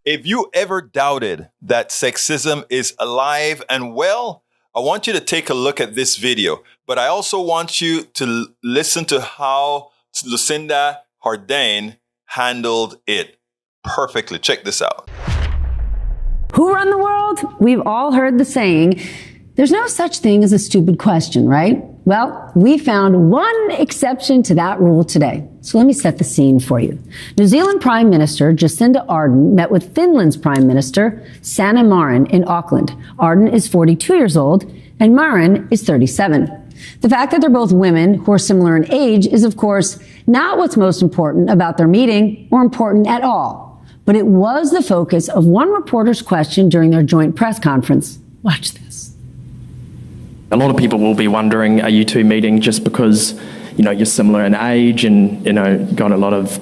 If you ever doubted that sexism is alive and well, I want you to take a look at this video. But I also want you to listen to how Jacinda Ardern handled it perfectly. Check this out. Who run the world? We've all heard the saying, there's no such thing as a stupid question, right? Well, we found one exception to that rule today. So let me set the scene for you. New Zealand Prime Minister Jacinda Ardern met with Finland's Prime Minister Sanna Marin in Auckland. Ardern is 42 years old and Marin is 37. The fact that they're both women who are similar in age is, of course, not what's most important about their meeting or important at all. But it was the focus of one reporter's question during their joint press conference. Watch this. A lot of people will be wondering, are you two meeting just because, you're similar in age and, got a lot of,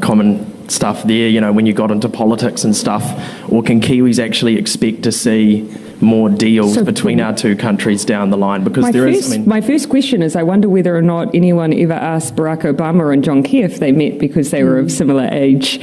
common stuff there, when you got into politics and stuff? Or can Kiwis actually expect to see more deals between our two countries down the line? Because my first question is, I wonder whether or not anyone ever asked Barack Obama and John Key if they met because they were of similar age.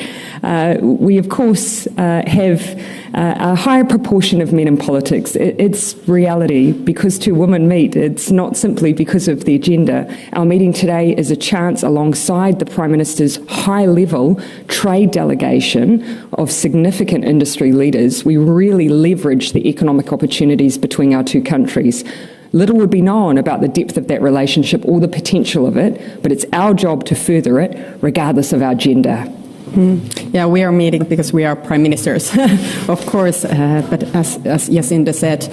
We, of course, have a higher proportion of men in politics. It's reality. Because two women meet, it's not simply because of the agenda. Our meeting today is a chance, alongside the Prime Minister's high-level trade delegation of significant industry leaders, we really leverage the economic opportunities between our two countries. Little would be known about the depth of that relationship or the potential of it, but it's our job to further it, regardless of our gender. Yeah, we are meeting because we are prime ministers, of course. But as Jacinda said,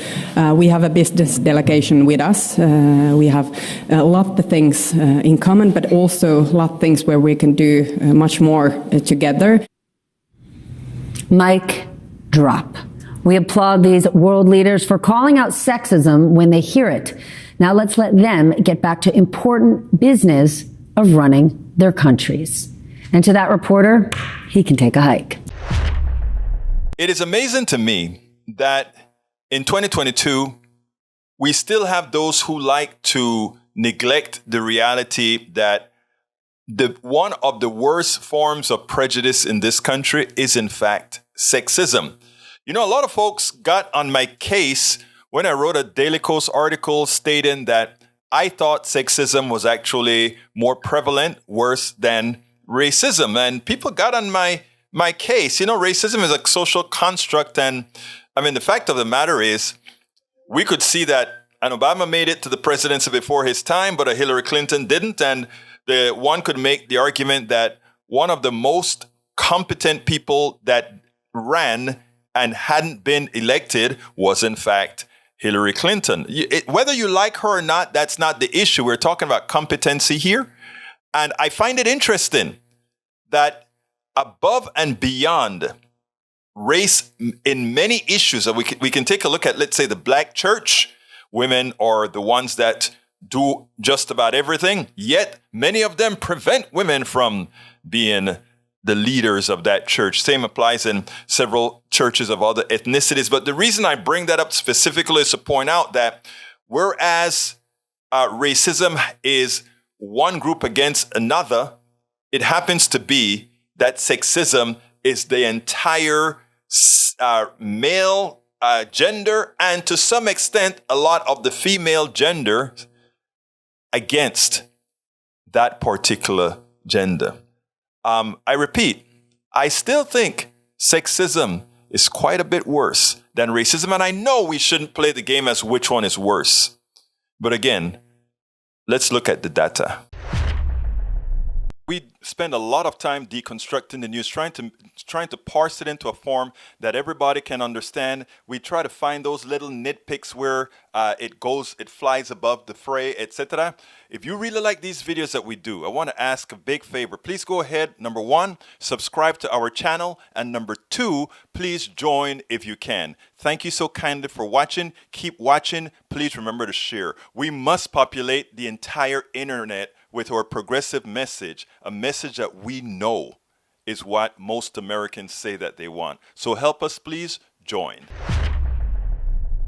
we have a business delegation with us. We have a lot of things in common, but also a lot of things where we can do much more together. Mic drop. We applaud these world leaders for calling out sexism when they hear it. Now let's let them get back to important business of running their countries. And to that reporter, he can take a hike. It is amazing to me that in 2022, we still have those who like to neglect the reality that one of the worst forms of prejudice in this country is, in fact, sexism. A lot of folks got on my case when I wrote a Daily Kos article stating that I thought sexism was actually more prevalent, worse than racism. And people got on my case. Racism is a social construct. And the fact of the matter is, we could see that an Obama made it to the presidency before his time, but a Hillary Clinton didn't. And one could make the argument that one of the most competent people that ran and hadn't been elected was, in fact, Hillary Clinton. Whether you like her or not, that's not the issue. We're talking about competency here. And I find it interesting that above and beyond race in many issues, that we can take a look at, let's say, the black church. Women are the ones that do just about everything, yet many of them prevent women from being the leaders of that church. Same applies in several churches of other ethnicities. But the reason I bring that up specifically is to point out that whereas racism is one group against another, it happens to be that sexism is the entire male gender, and to some extent, a lot of the female gender against that particular gender. I repeat, I still think sexism is quite a bit worse than racism, and I know we shouldn't play the game as which one is worse. But again, let's look at the data. We spend a lot of time deconstructing the news, trying to parse it into a form that everybody can understand. We try to find those little nitpicks where it flies above the fray, etc. If you really like these videos that we do, I want to ask a big favor. Please go ahead. Number one, subscribe to our channel. And number two, please join if you can. Thank you so kindly for watching. Keep watching. Please remember to share. We must populate the entire internet with our progressive message, a message that we know is what most Americans say that they want. So help us, please join.